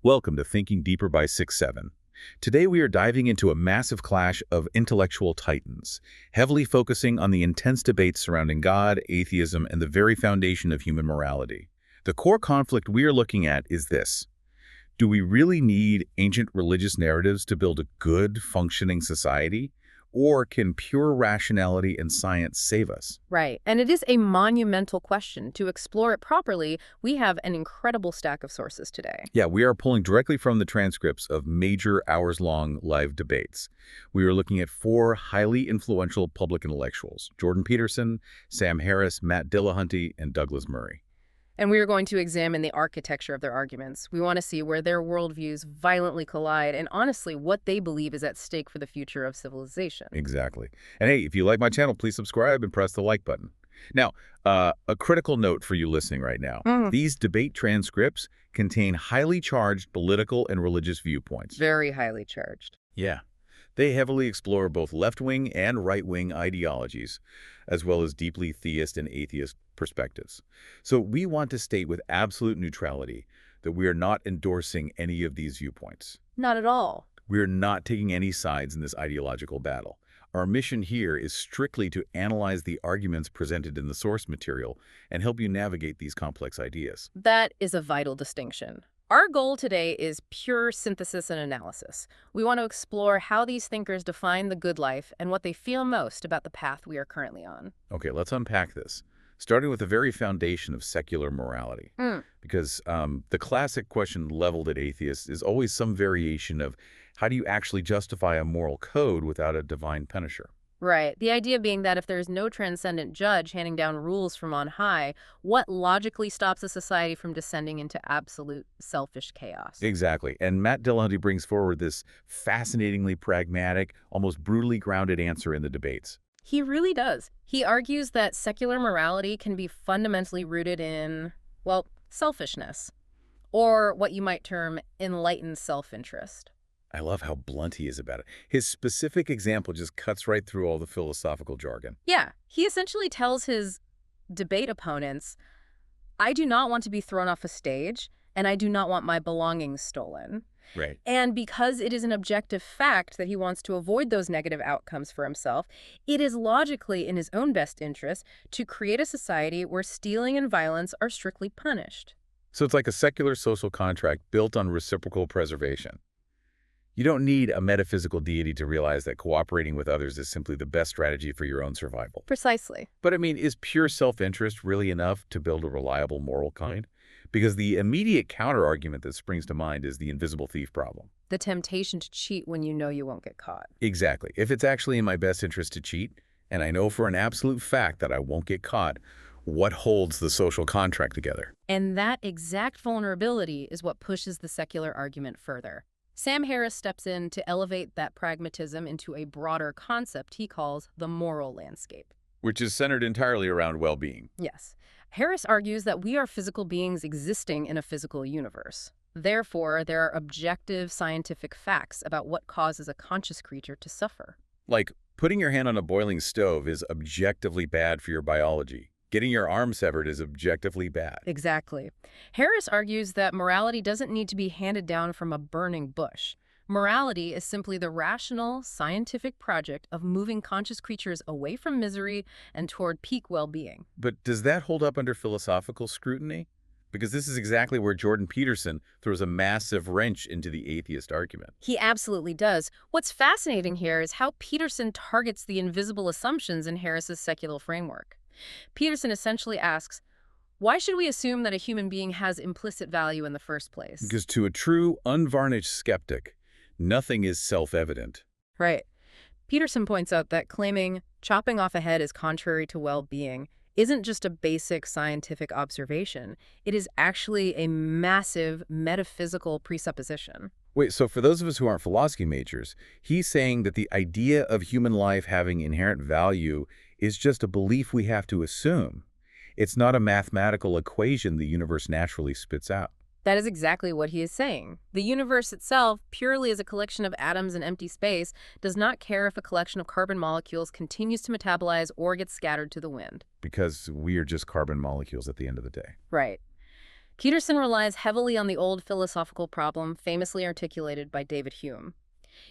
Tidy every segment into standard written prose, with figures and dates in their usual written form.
Welcome to Thinking Deeper by 6-7. Today we are diving into a massive clash of intellectual titans, heavily focusing on the intense debates surrounding God, atheism, and the very foundation of human morality. The core conflict we are looking at is this. Do we really need ancient religious narratives to build a good, functioning society? Or can pure rationality and science save us? Right. And it is a monumental question. To explore it properly, we have an incredible stack of sources today. Yeah, we are pulling directly from the transcripts of major hours-long live debates. We are looking at four highly influential public intellectuals: Jordan Peterson, Sam Harris, Matt Dillahunty, and Douglas Murray. And we are going to examine the architecture of their arguments. We want to see where their worldviews violently collide and honestly what they believe is at stake for the future of civilization. Exactly. And hey, if you like my channel, please subscribe and press the like button. Now, a critical note for you listening right now. These debate transcripts contain highly charged political and religious viewpoints. Very highly charged. Yeah. They heavily explore both left-wing and right-wing ideologies, as well as deeply theist and atheist perspectives. So we want to state with absolute neutrality that we are not endorsing any of these viewpoints. Not at all. We are not taking any sides in this ideological battle. Our mission here is strictly to analyze the arguments presented in the source material and help you navigate these complex ideas. That is a vital distinction. Our goal today is pure synthesis and analysis. We want to explore how these thinkers define the good life and what they feel most about the path we are currently on. Okay, let's unpack this, starting with the very foundation of secular morality. Because the classic question leveled at atheists is always some variation of how do you actually justify a moral code without a divine punisher? Right. The idea being that if there is no transcendent judge handing down rules from on high, what logically stops a society from descending into absolute selfish chaos? Exactly. And Matt Dillahunty brings forward this fascinatingly pragmatic, almost brutally grounded answer in the debates. He really does. He argues that secular morality can be fundamentally rooted in, well, selfishness, or what you might term enlightened self-interest. I love how blunt he is about it. His specific example just cuts right through all the philosophical jargon. Yeah, he essentially tells his debate opponents, I do not want to be thrown off a stage, and I do not want my belongings stolen. Right. And because it is an objective fact that he wants to avoid those negative outcomes for himself, it is logically in his own best interest to create a society where stealing and violence are strictly punished. So it's like a secular social contract built on reciprocal preservation. You don't need a metaphysical deity to realize that cooperating with others is simply the best strategy for your own survival. Precisely. But I mean, is pure self-interest really enough to build a reliable moral kind? Because the immediate counter-argument that springs to mind is the invisible thief problem. The temptation to cheat when you know you won't get caught. Exactly. If it's actually in my best interest to cheat, and I know for an absolute fact that I won't get caught, what holds the social contract together? And that exact vulnerability is what pushes the secular argument further. Sam Harris steps in to elevate that pragmatism into a broader concept he calls the moral landscape. Which is centered entirely around well-being. Yes. Harris argues that we are physical beings existing in a physical universe. Therefore, there are objective scientific facts about what causes a conscious creature to suffer. Like, putting your hand on a boiling stove is objectively bad for your biology. Getting your arm severed is objectively bad. Exactly. Harris argues that morality doesn't need to be handed down from a burning bush. Morality is simply the rational, scientific project of moving conscious creatures away from misery and toward peak well-being. But does that hold up under philosophical scrutiny? Because this is exactly where Jordan Peterson throws a massive wrench into the atheist argument. He absolutely does. What's fascinating here is how Peterson targets the invisible assumptions in Harris's secular framework. Peterson essentially asks, why should we assume that a human being has implicit value in the first place? Because to a true, unvarnished skeptic, nothing is self-evident. Right. Peterson points out that claiming chopping off a head is contrary to well-being isn't just a basic scientific observation. It is actually a massive metaphysical presupposition. Wait, so for those of us who aren't philosophy majors, he's saying that the idea of human life having inherent value is just a belief we have to assume. It's not a mathematical equation the universe naturally spits out. That is exactly what he is saying. The universe itself, purely as a collection of atoms in empty space, does not care if a collection of carbon molecules continues to metabolize or gets scattered to the wind. Because we are just carbon molecules at the end of the day. Right. Peterson relies heavily on the old philosophical problem famously articulated by David Hume.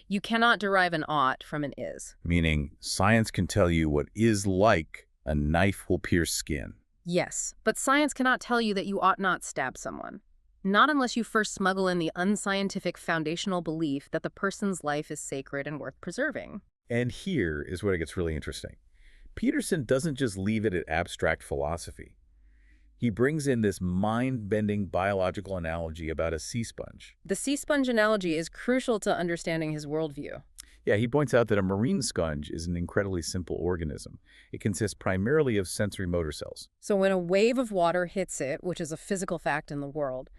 You cannot derive an ought from an is. Meaning, science can tell you what is like a knife will pierce skin. Yes, but science cannot tell you that you ought not stab someone. Not unless you first smuggle in the unscientific foundational belief that the person's life is sacred and worth preserving. And here is where it gets really interesting. Peterson doesn't just leave it at abstract philosophy. He brings in this mind-bending biological analogy about a sea sponge. The sea sponge analogy is crucial to understanding his worldview. Yeah, he points out that a marine sponge is an incredibly simple organism. It consists primarily of sensory motor cells. So when a wave of water hits it, which is a physical fact in the world,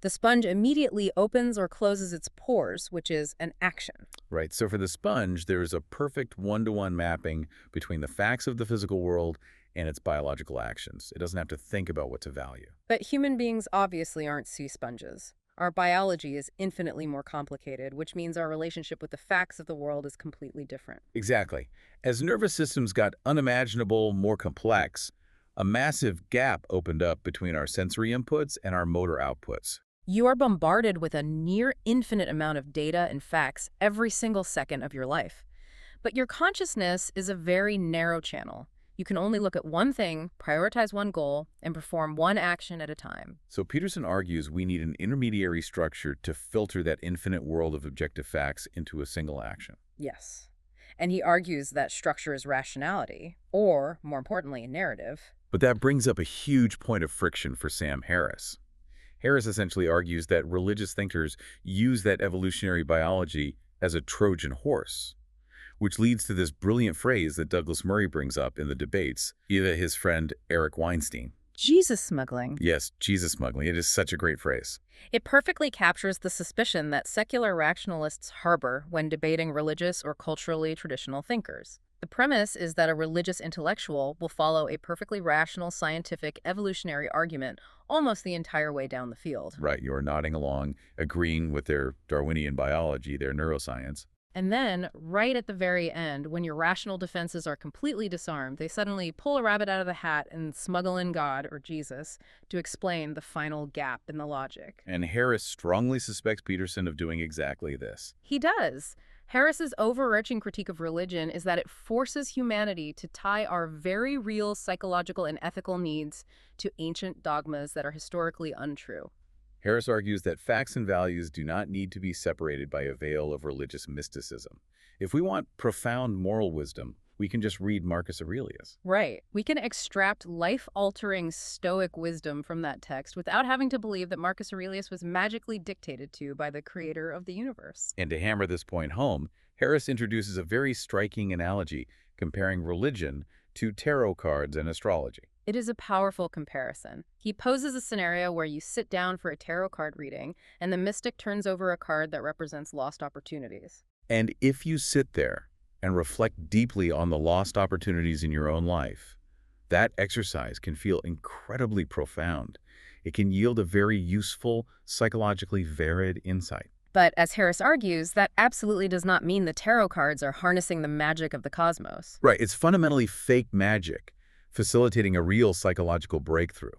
the sponge immediately opens or closes its pores, which is an action. Right, so for the sponge, there is a perfect one-to-one mapping between the facts of the physical world and its biological actions. It doesn't have to think about what to value. But human beings obviously aren't sea sponges. Our biology is infinitely more complicated, which means our relationship with the facts of the world is completely different. Exactly. As nervous systems got unimaginable, more complex, a massive gap opened up between our sensory inputs and our motor outputs. You are bombarded with a near infinite amount of data and facts every single second of your life. But your consciousness is a very narrow channel. You can only look at one thing, prioritize one goal, and perform one action at a time. So Peterson argues we need an intermediary structure to filter that infinite world of objective facts into a single action. Yes. And he argues that structure is rationality, or, more importantly, narrative. But that brings up a huge point of friction for Sam Harris. Harris essentially argues that religious thinkers use that evolutionary biology as a Trojan horse, which leads to this brilliant phrase that Douglas Murray brings up in the debates via his friend Eric Weinstein. Jesus smuggling. Yes, Jesus smuggling. It is such a great phrase. It perfectly captures the suspicion that secular rationalists harbor when debating religious or culturally traditional thinkers. The premise is that a religious intellectual will follow a perfectly rational, scientific, evolutionary argument almost the entire way down the field. Right, you're nodding along, agreeing with their Darwinian biology, their neuroscience. And then, right at the very end, when your rational defenses are completely disarmed, they suddenly pull a rabbit out of the hat and smuggle in God, or Jesus, to explain the final gap in the logic. And Harris strongly suspects Peterson of doing exactly this. He does. Harris's overarching critique of religion is that it forces humanity to tie our very real psychological and ethical needs to ancient dogmas that are historically untrue. Harris argues that facts and values do not need to be separated by a veil of religious mysticism. If we want profound moral wisdom, we can just read Marcus Aurelius. Right. We can extract life-altering Stoic wisdom from that text without having to believe that Marcus Aurelius was magically dictated to by the creator of the universe. And to hammer this point home, Harris introduces a very striking analogy comparing religion to tarot cards and astrology. It is a powerful comparison. He poses a scenario where you sit down for a tarot card reading, and the mystic turns over a card that represents lost opportunities. And if you sit there and reflect deeply on the lost opportunities in your own life, that exercise can feel incredibly profound. It can yield a very useful, psychologically varied insight. But as Harris argues, that absolutely does not mean the tarot cards are harnessing the magic of the cosmos. Right, it's fundamentally fake magic, facilitating a real psychological breakthrough.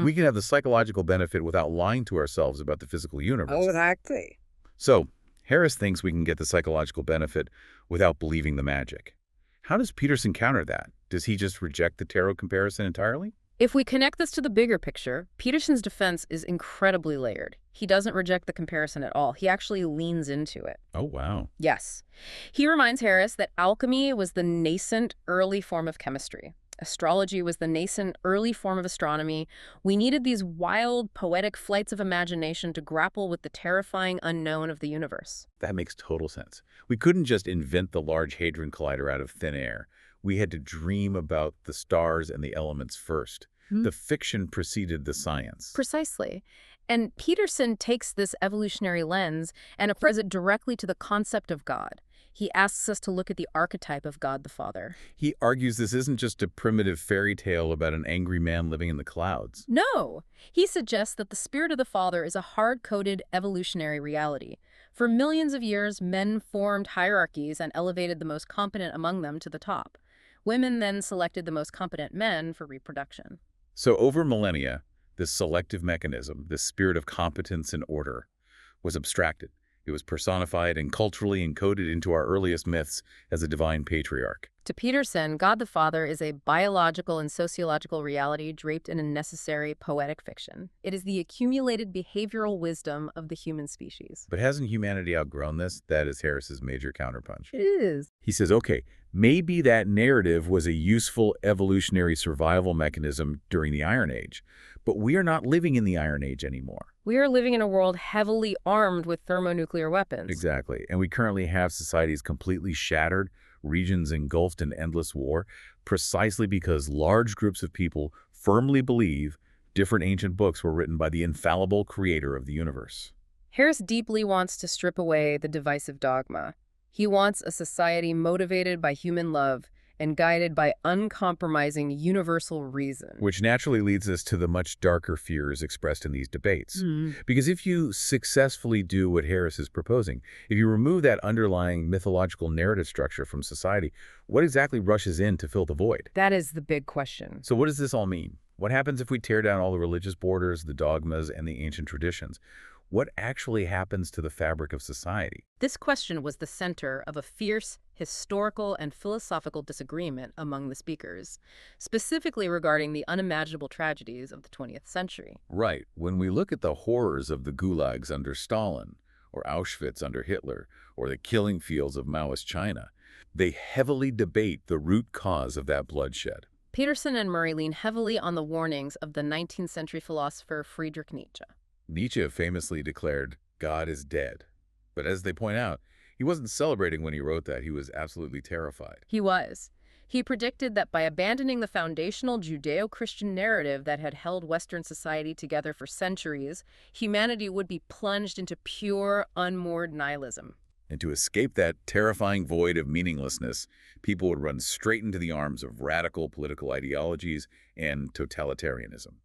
We can have the psychological benefit without lying to ourselves about the physical universe. Oh, exactly. So, Harris thinks we can get the psychological benefit without believing the magic. How does Peterson counter that? Does he just reject the tarot comparison entirely? If we connect this to the bigger picture, Peterson's defense is incredibly layered. He doesn't reject the comparison at all. He actually leans into it. Oh, wow. Yes. He reminds Harris that alchemy was the nascent early form of chemistry. Astrology was the nascent early form of astronomy. We needed these wild, poetic flights of imagination to grapple with the terrifying unknown of the universe. That makes total sense. We couldn't just invent the Large Hadron Collider out of thin air. We had to dream about the stars and the elements first. The fiction preceded the science. Precisely. And Peterson takes this evolutionary lens and applies it directly to the concept of God. He asks us to look at the archetype of God the Father. He argues this isn't just a primitive fairy tale about an angry man living in the clouds. No! He suggests that the spirit of the Father is a hard-coded evolutionary reality. For millions of years, men formed hierarchies and elevated the most competent among them to the top. Women then selected the most competent men for reproduction. So over millennia, This selective mechanism, this spirit of competence and order, was abstracted. It was personified and culturally encoded into our earliest myths as a divine patriarch. To Peterson, God the Father is a biological and sociological reality draped in a necessary poetic fiction. It is the accumulated behavioral wisdom of the human species. But hasn't humanity outgrown this? That is Harris's major counterpunch. It is. He says, okay, maybe that narrative was a useful evolutionary survival mechanism during the Iron Age, but we are not living in the Iron Age anymore. We are living in a world heavily armed with thermonuclear weapons. Exactly. And we currently have societies completely shattered, regions engulfed in endless war, precisely because large groups of people firmly believe different ancient books were written by the infallible creator of the universe. Harris deeply wants to strip away the divisive dogma. He wants a society motivated by human love and guided by uncompromising universal reason. Which naturally leads us to the much darker fears expressed in these debates. Because if you successfully do what Harris is proposing, if you remove that underlying mythological narrative structure from society, what exactly rushes in to fill the void? That is the big question. So what does this all mean? What happens if we tear down all the religious borders, the dogmas, and the ancient traditions? What actually happens to the fabric of society? This question was the center of a fierce historical and philosophical disagreement among the speakers, specifically regarding the unimaginable tragedies of the 20th century. Right. When we look at the horrors of the gulags under Stalin, or Auschwitz under Hitler, or the killing fields of Maoist China, they heavily debate the root cause of that bloodshed. Peterson and Murray lean heavily on the warnings of the 19th century philosopher Friedrich Nietzsche. Nietzsche famously declared, "God is dead." But as they point out, he wasn't celebrating when he wrote that. He was absolutely terrified. He was. He predicted that by abandoning the foundational Judeo-Christian narrative that had held Western society together for centuries, humanity would be plunged into pure, unmoored nihilism. And to escape that terrifying void of meaninglessness, people would run straight into the arms of radical political ideologies and totalitarianism.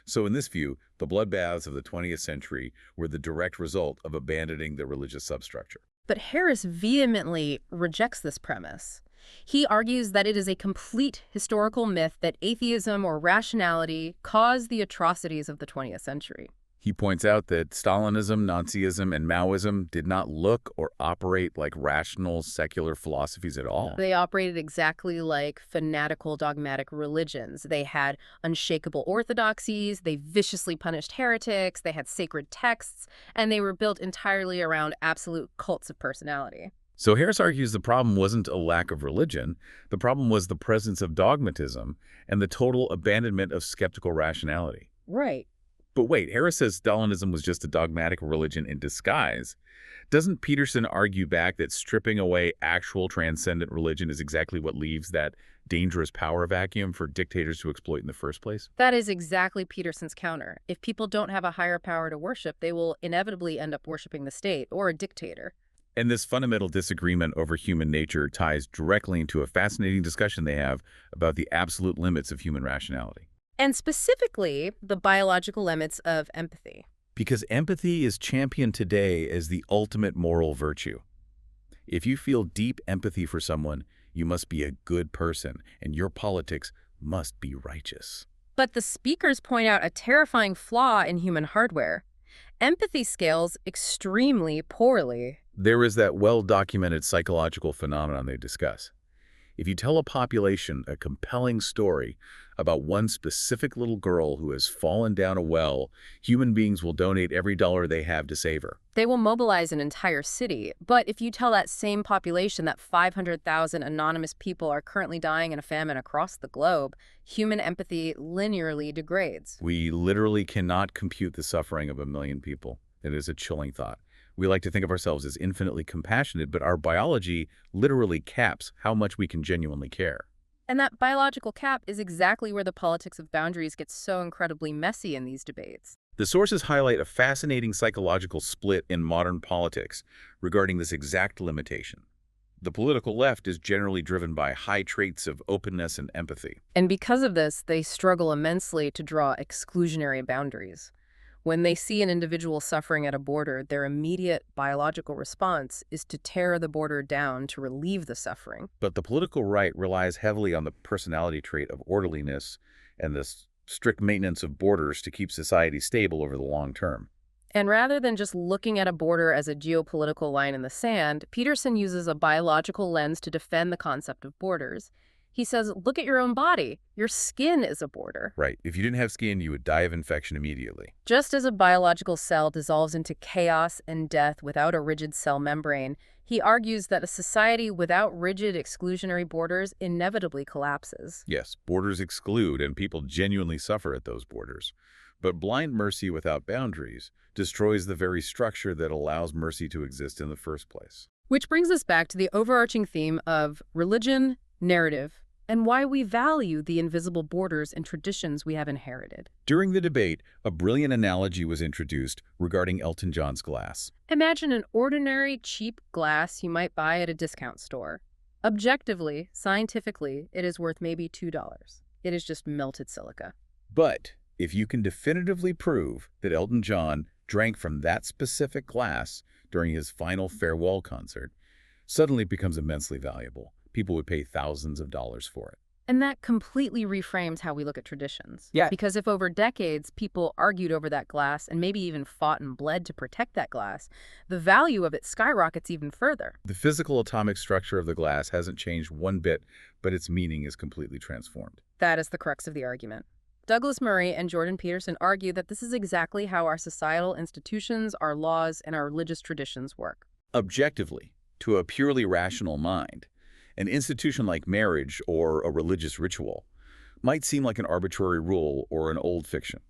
So in this view, the bloodbaths of the 20th century were the direct result of abandoning the religious substructure. But Harris vehemently rejects this premise. He argues that it is a complete historical myth that atheism or rationality caused the atrocities of the 20th century. He points out that Stalinism, Nazism, and Maoism did not look or operate like rational, secular philosophies at all. They operated exactly like fanatical, dogmatic religions. They had unshakable orthodoxies, they viciously punished heretics, they had sacred texts, and they were built entirely around absolute cults of personality. So Harris argues the problem wasn't a lack of religion. The problem was the presence of dogmatism and the total abandonment of skeptical rationality. Right. But wait, Harris says Stalinism was just a dogmatic religion in disguise. Doesn't Peterson argue back that stripping away actual transcendent religion is exactly what leaves that dangerous power vacuum for dictators to exploit in the first place? That is exactly Peterson's counter. If people don't have a higher power to worship, they will inevitably end up worshiping the state or a dictator. And this fundamental disagreement over human nature ties directly into a fascinating discussion they have about the absolute limits of human rationality. And specifically, the biological limits of empathy. Because empathy is championed today as the ultimate moral virtue. If you feel deep empathy for someone, you must be a good person, and your politics must be righteous. But the speakers point out a terrifying flaw in human hardware. Empathy scales extremely poorly. There is that well-documented psychological phenomenon they discuss. If you tell a population a compelling story about one specific little girl who has fallen down a well, human beings will donate every dollar they have to save her. They will mobilize an entire city. But if you tell that same population that 500,000 anonymous people are currently dying in a famine across the globe, human empathy linearly degrades. We literally cannot compute the suffering of 1 million people. It is a chilling thought. We like to think of ourselves as infinitely compassionate, but our biology literally caps how much we can genuinely care. And that biological cap is exactly where the politics of boundaries gets so incredibly messy in these debates. The sources highlight a fascinating psychological split in modern politics regarding this exact limitation. The political left is generally driven by high traits of openness and empathy. And because of this, they struggle immensely to draw exclusionary boundaries. When they see an individual suffering at a border, their immediate biological response is to tear the border down to relieve the suffering. But the political right relies heavily on the personality trait of orderliness and this strict maintenance of borders to keep society stable over the long term. And rather than just looking at a border as a geopolitical line in the sand, Peterson uses a biological lens to defend the concept of borders. He says, look at your own body. Your skin is a border. Right. If you didn't have skin, you would die of infection immediately. Just as a biological cell dissolves into chaos and death without a rigid cell membrane, he argues that a society without rigid exclusionary borders inevitably collapses. Yes, borders exclude, and people genuinely suffer at those borders. But blind mercy without boundaries destroys the very structure that allows mercy to exist in the first place. Which brings us back to the overarching theme of religion, narrative, and why we value the invisible borders and traditions we have inherited. During the debate, a brilliant analogy was introduced regarding Elton John's glass. Imagine an ordinary, cheap glass you might buy at a discount store. Objectively, scientifically, it is worth maybe $2. It is just melted silica. But if you can definitively prove that Elton John drank from that specific glass during his final farewell concert, suddenly it becomes immensely valuable. People would pay thousands of dollars for it. And that completely reframes how we look at traditions. Yeah. Because if over decades people argued over that glass and maybe even fought and bled to protect that glass, the value of it skyrockets even further. The physical atomic structure of the glass hasn't changed one bit, but its meaning is completely transformed. That is the crux of the argument. Douglas Murray and Jordan Peterson argue that this is exactly how our societal institutions, our laws, and our religious traditions work. Objectively, to a purely rational mind, an institution like marriage or a religious ritual might seem like an arbitrary rule or an old fiction.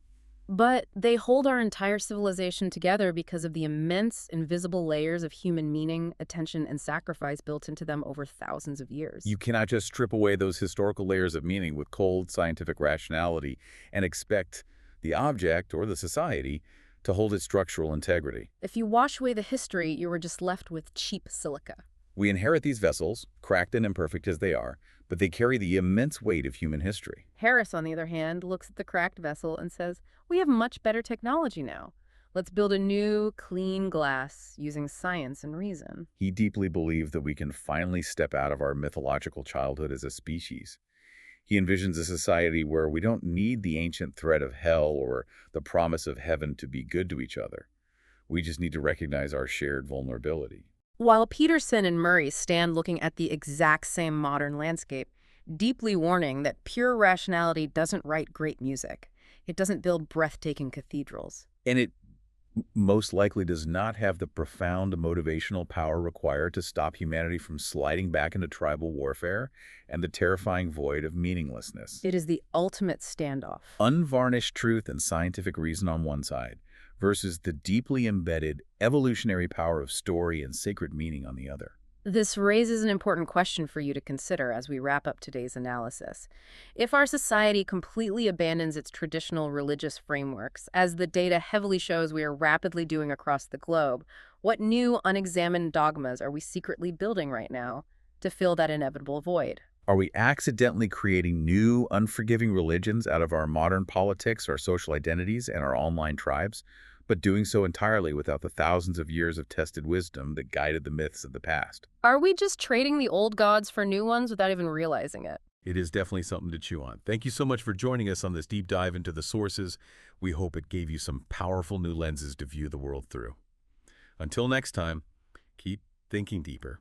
But they hold our entire civilization together because of the immense, invisible layers of human meaning, attention, and sacrifice built into them over thousands of years. You cannot just strip away those historical layers of meaning with cold scientific rationality and expect the object or the society to hold its structural integrity. If you wash away the history, you are just left with cheap silica. We inherit these vessels, cracked and imperfect as they are, but they carry the immense weight of human history. Harris, on the other hand, looks at the cracked vessel and says, we have much better technology now. Let's build a new, clean glass using science and reason. He deeply believed that we can finally step out of our mythological childhood as a species. He envisions a society where we don't need the ancient threat of hell or the promise of heaven to be good to each other. We just need to recognize our shared vulnerability. While Peterson and Murray stand looking at the exact same modern landscape, deeply warning that pure rationality doesn't write great music. It doesn't build breathtaking cathedrals. And it most likely does not have the profound motivational power required to stop humanity from sliding back into tribal warfare and the terrifying void of meaninglessness. It is the ultimate standoff. Unvarnished truth and scientific reason on one side versus the deeply embedded evolutionary power of story and sacred meaning on the other. This raises an important question for you to consider as we wrap up today's analysis. If our society completely abandons its traditional religious frameworks, as the data heavily shows we are rapidly doing across the globe, what new unexamined dogmas are we secretly building right now to fill that inevitable void? Are we accidentally creating new, unforgiving religions out of our modern politics, our social identities, and our online tribes, but doing so entirely without the thousands of years of tested wisdom that guided the myths of the past? Are we just trading the old gods for new ones without even realizing it? It is definitely something to chew on. Thank you so much for joining us on this deep dive into the sources. We hope it gave you some powerful new lenses to view the world through. Until next time, keep thinking deeper.